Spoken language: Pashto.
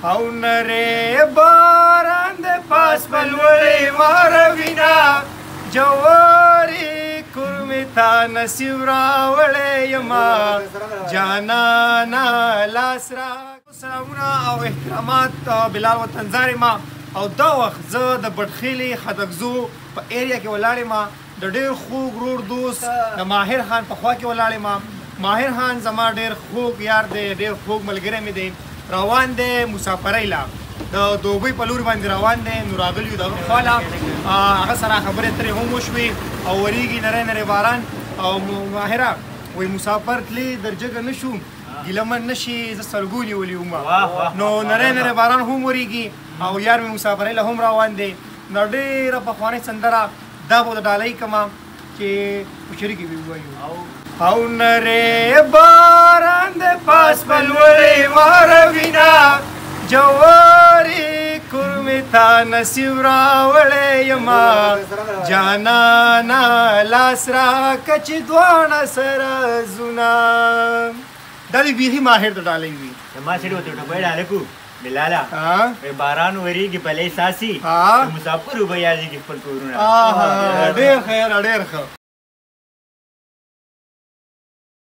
او نری باران د پاس بلوړې واروینا جواری کورمې تا نصیب راوړې یما جانانا لاس را سلامونه او احترامات بلال وطنزار ما او دا وخت زه د بټخیلي خدکزو په ایریا کې ولاړې ما د ډېر خوږ ورور دوست د ماهر خان په خوا کې ولاړې ما ماهر خان زما ډېر خوږ یار دی ډېر خوږ ملګری مې دی روان دی مسافرۍ لا د دوبۍ په لور باندې روان دی نو راغلي یو د هغه خوا له هغه سره خبرې اترې هم وشوې او ورېږي نری نری باران او ماهره وایي مسافر تللی در جګه نه شو ګیلمن نه شي زه سلګو نیولي وم نو نری نری باران هم ورېږي او یار مې مسافرۍ له هم روان دی نو ډېره پخوانۍ سندره دا به د ډالۍ کړمه چې په شریکې به ووایو او نری باران د پاس بلوړې واروینا جواری کورمې تا نصیب راوړې یما جانانا لاس راکړه چې دواړه سره زونه دا دې بیخي ماهر د ډالۍ وي زما سړي ورته ټوپۍ ډالۍ کړو بلاله باران ورېږي بلې ساسي مسافر وبه یادېږي خپل کورونه ډېر ښه یاره ډېر ښه